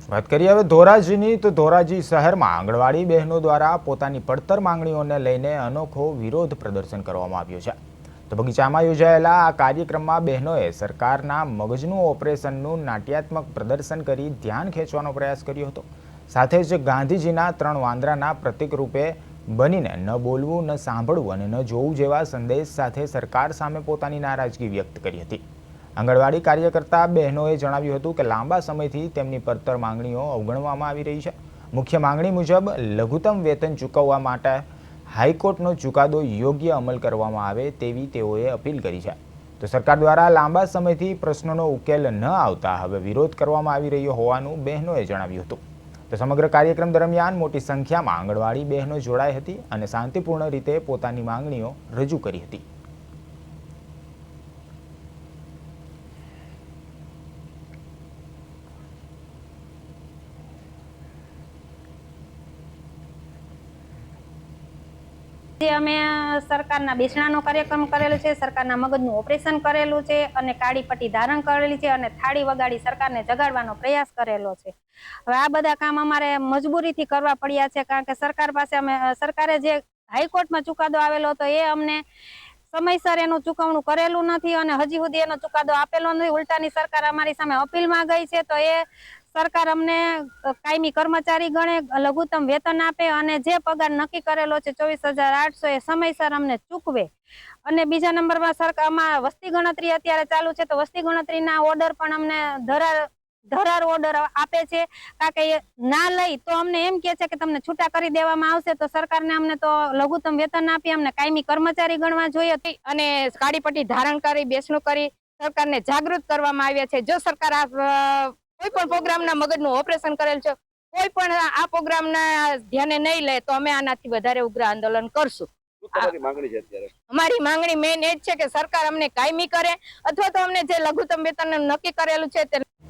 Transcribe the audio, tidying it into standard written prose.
વાત કરીએ હવે ધોરાજીની તો ધોરાજી શહેરમાં આંગણવાડી બહેનો દ્વારા પોતાની પડતર માંગણીઓને લઈને અનોખો વિરોધ પ્રદર્શન કરવામાં આવ્યો છે। તો બગીચામાં યોજાયેલા આ કાર્યક્રમમાં બહેનોએ સરકારના મગજનું ઓપરેશનનું નાટ્યાત્મક પ્રદર્શન કરી ધ્યાન ખેંચવાનો પ્રયાસ કર્યો હતો। સાથે જ ગાંધીજીના 3 વાંદરાના પ્રતીક રૂપે બનીને ન બોલવું, ન સાંભળવું અને ન જોવું જેવા સંદેશ સાથે સરકાર સામે પોતાની નારાજગી વ્યક્ત કરી હતી। આંગણવાડી કાર્યકર્તા બહેનોએ જણાવ્યું હતું કે લાંબા સમયથી તેમની પડતર માંગણીઓ અવગણવામાં આવી રહી છે। મુખ્ય માંગણી મુજબ લઘુત્તમ વેતન ચૂકવવા માટે હાઈકોર્ટનો ચુકાદો યોગ્ય અમલ કરવામાં આવે તેવી તેઓએ અપીલ કરી છે। તો સરકાર દ્વારા લાંબા સમયથી પ્રશ્નોનો ઉકેલ ન આવતા હવે વિરોધ કરવામાં આવી રહ્યો હોવાનું બહેનોએ જણાવ્યું હતું। તો સમગ્ર કાર્યક્રમ દરમિયાન મોટી સંખ્યામાં આંગણવાડી બહેનો જોડાઈ હતી અને શાંતિપૂર્ણ રીતે પોતાની માંગણીઓ રજૂ કરી હતી। અમે સરકારના બેસણાનો કાર્યક્રમ કરેલો છે, સરકારના મગજનું ઓપરેશન કરેલું છે અને કાળી પટ્ટી ધારણ કરેલી છે અને થાળી વગાડી સરકારને જગાડવાનો પ્રયાસ કરેલો છે। હવે આ બધા કામ અમારે મજબૂરીથી કરવા પડ્યા છે, કારણ કે સરકાર પાસે સરકારે જે હાઈકોર્ટમાં ચુકાદો આવેલો હતો એ અમને સમયસર એનું ચૂકવણું કરેલું નથી અને હજી સુધી એનો ચુકાદો આપેલો નથી। ઉલટાની સરકાર અમારી સામે અપીલમાં ગઈ છે, તો એ સરકાર અમને કાયમી કર્મચારી ગણે, લઘુત્તમ વેતન આપે અને જે પગાર નક્કી કરેલો છે 24,800 એ સમયસર અમને ચૂકવે। અને બીજા નંબરમાં સરકારમાં વસ્તી ગણતરી અત્યારે ચાલુ છે, તો વસ્તી ગણતરીના ઓર્ડર પણ અમને ધરાર ઓર્ડર આપે છે, કારણ કે ના લઈ તો અમને એમ કે છે કે તમને છૂટા કરી દેવામાં આવશે। તો સરકારને અમને તો લઘુત્તમ વેતન આપી અમને કાયમી કર્મચારી ગણવા જોઈએ અને કાળી પટ્ટી ધારણ કરી બેસણું કરી સરકારને જાગૃત કરવામાં આવ્યા છે। જો સરકાર કોઈ પણ પ્રોગ્રામના મગજનું ઓપરેશન કરેલ છે, કોઈ પણ આ પ્રોગ્રામના ધ્યાને નહીં લે તો અમે આનાથી વધારે ઉગ્ર આંદોલન કરશું। અમારી માંગણી મેઇન એ જ છે કે સરકાર અમને કાયમી કરે અથવા તો અમને જે લઘુત્તમ વેતન નક્કી કરેલું છે તે